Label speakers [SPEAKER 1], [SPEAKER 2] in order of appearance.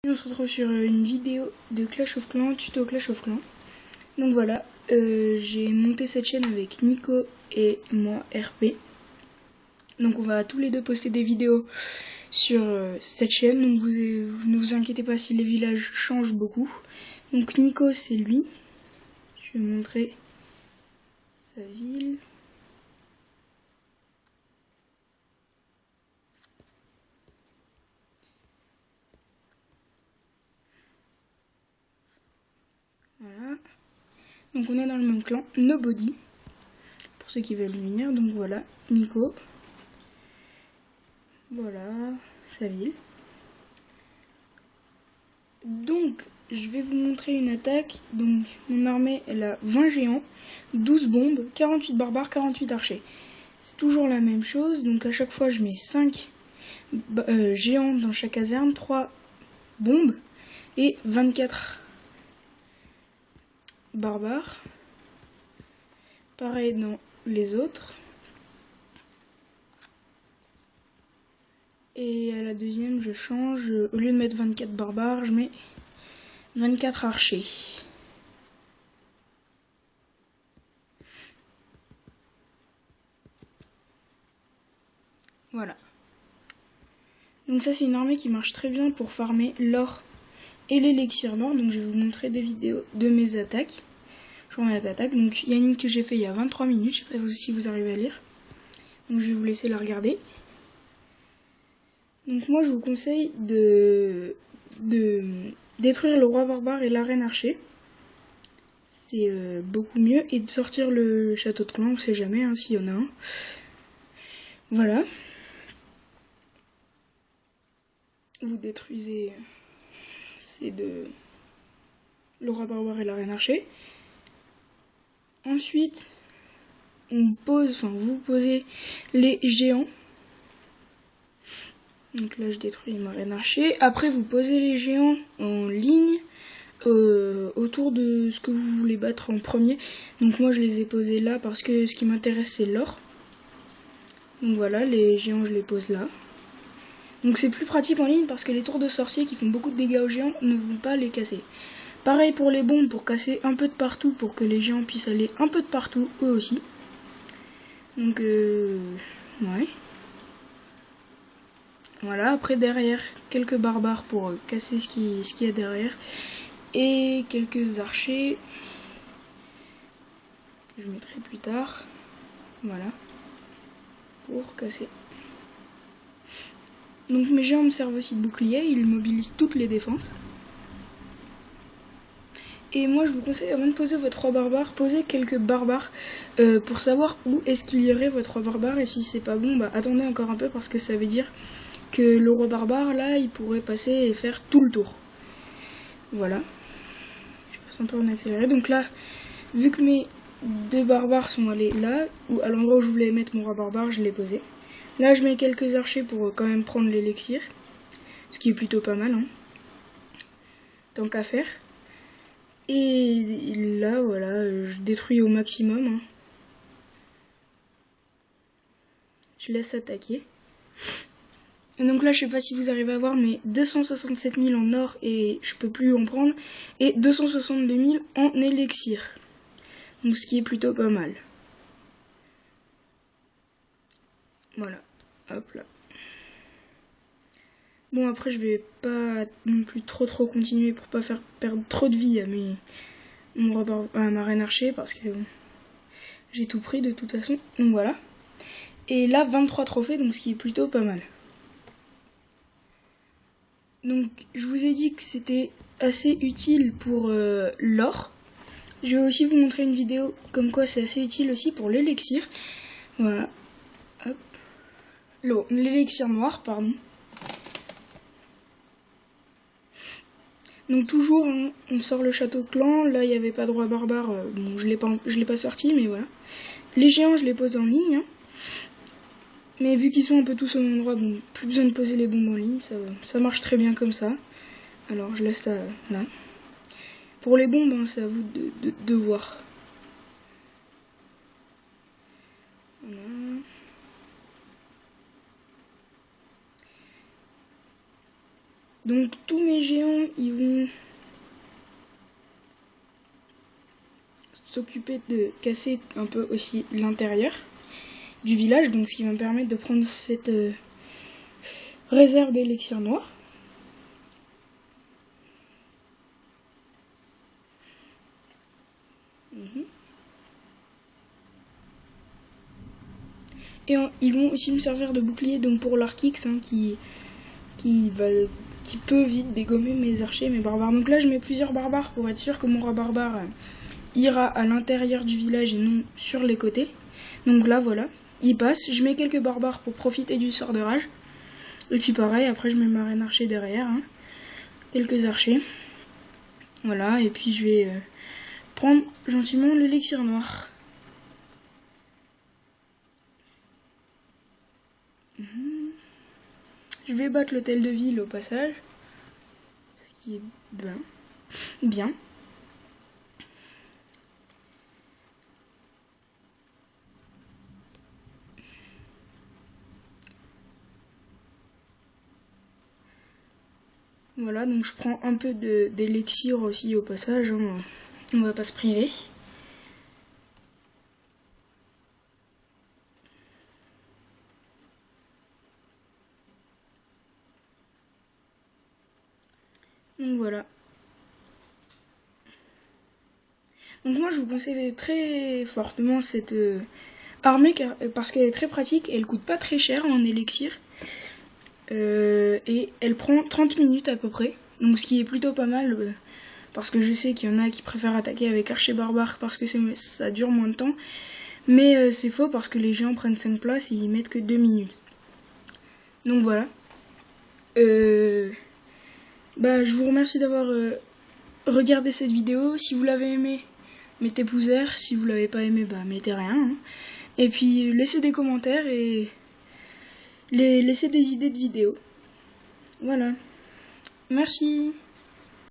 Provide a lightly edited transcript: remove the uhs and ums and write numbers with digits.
[SPEAKER 1] Et on se retrouve sur une vidéo de Clash of Clans, tuto Clash of Clans. Donc voilà, j'ai monté cette chaîne avec Nico et moi RP. Donc on va tous les deux poster des vidéos sur cette chaîne. Donc vous ne vous inquiétez pas si les villages changent beaucoup. Donc Nico c'est lui. Je vais vous montrer sa ville. Voilà. Donc on est dans le même clan, Nobody. Pour ceux qui veulent venir. Donc voilà, Nico. Voilà, sa ville. Donc, je vais vous montrer une attaque. Donc, mon armée, elle a 20 géants, 12 bombes, 48 barbares, 48 archers. C'est toujours la même chose. Donc, à chaque fois, je mets 5 géants dans chaque caserne, 3 bombes et 24 barbares. Pareil dans les autres. Et à la deuxième, je change. Au lieu de mettre 24 barbares, je mets 24 archers. Voilà. Donc ça, c'est une armée qui marche très bien pour farmer l'or et l'élixir noir. Donc je vais vous montrer des vidéos de mes attaques. Journée d'attaque. Donc il y a une que j'ai fait il y a 23 minutes. Je sais pas si vous arrivez à lire. Donc je vais vous laisser la regarder. Donc moi je vous conseille de détruire le roi barbare et la reine archer. C'est beaucoup mieux. Et de sortir le château de clan, on sait jamais hein, s'il y en a un. Voilà. Vous détruisez ces deux, le roi barbare et la reine archer. Ensuite, vous posez les géants. Donc là, je détruis ma reine archer. Après, vous posez les géants en ligne autour de ce que vous voulez battre en premier. Donc moi, je les ai posés là parce que ce qui m'intéresse, c'est l'or. Donc voilà, les géants, je les pose là. Donc c'est plus pratique en ligne parce que les tours de sorciers qui font beaucoup de dégâts aux géants ne vont pas les casser. Pareil pour les bombes, pour casser un peu de partout, pour que les géants puissent aller un peu de partout, eux aussi. Donc, ouais. Voilà, après derrière, quelques barbares pour casser ce qu'il y a derrière. Et quelques archers que je mettrai plus tard. Voilà. Pour casser. Donc mes géants me servent aussi de bouclier, ils mobilisent toutes les défenses. Et moi je vous conseille, avant de poser votre roi barbare, posez quelques barbares pour savoir où est-ce qu'il y aurait votre roi barbare. Et si c'est pas bon, bah attendez encore un peu parce que ça veut dire que le roi barbare là il pourrait passer et faire tout le tour. Voilà. Je passe un peu en accéléré. Donc là, vu que mes deux barbares sont allés là, ou à l'endroit où je voulais mettre mon roi barbare, je l'ai posé. Là je mets quelques archers pour quand même prendre l'élixir. Ce qui est plutôt pas mal, hein. Tant qu'à faire. Et là voilà, je détruis au maximum, hein. Je laisse attaquer. Et donc là je sais pas si vous arrivez à voir, mais 267 000 en or et je peux plus en prendre. Et 262 000 en élixir. Donc ce qui est plutôt pas mal. Voilà, hop là. Bon après je vais pas non plus trop continuer pour pas faire perdre trop de vie à ma reine archer parce que j'ai tout pris de toute façon. Donc voilà. Et là 23 trophées, donc ce qui est plutôt pas mal. Donc je vous ai dit que c'était assez utile pour l'or. Je vais aussi vous montrer une vidéo comme quoi c'est assez utile aussi pour l'élixir. Voilà. Hop. L'élixir noir, pardon. Donc toujours, hein, on sort le château clan. Là, il n'y avait pas de roi barbare. Bon, je l'ai pas sorti, mais voilà. Les géants, je les pose en ligne. Hein. Mais vu qu'ils sont un peu tous au même endroit, bon, plus besoin de poser les bombes en ligne. Ça marche très bien comme ça. Alors, je laisse ça là. Pour les bombes, hein, c'est à vous de voir. Voilà. Donc tous mes géants, ils vont s'occuper de casser un peu aussi l'intérieur du village, donc ce qui va me permettre de prendre cette réserve d'élixir noir. Et ils vont aussi me servir de bouclier, donc pour l'Arkix, hein, qui peut vite dégommer mes archers, mes barbares. Donc là je mets plusieurs barbares pour être sûr que mon roi barbare ira à l'intérieur du village et non sur les côtés. Donc là voilà, il passe, je mets quelques barbares pour profiter du sort de rage. Et puis pareil, après je mets ma reine archer derrière, hein, quelques archers. Voilà, et puis je vais prendre gentiment l'élixir noir. Je vais battre l'hôtel de ville au passage, ce qui est bien. Voilà, donc je prends un peu d'élixir aussi au passage, hein. On va pas se priver. Donc voilà. Donc moi je vous conseille très fortement cette armée parce qu'elle est très pratique et elle coûte pas très cher en élixir. Et elle prend 30 minutes à peu près. Donc ce qui est plutôt pas mal parce que je sais qu'il y en a qui préfèrent attaquer avec archer barbare parce que ça dure moins de temps. Mais c'est faux parce que les géants prennent 5 places et ils mettent que 2 minutes. Donc voilà. Je vous remercie d'avoir regardé cette vidéo. Si vous l'avez aimé, mettez pouce vert. Si vous l'avez pas aimé, mettez rien. Hein. Et puis laissez des commentaires et laissez des idées de vidéos. Voilà. Merci.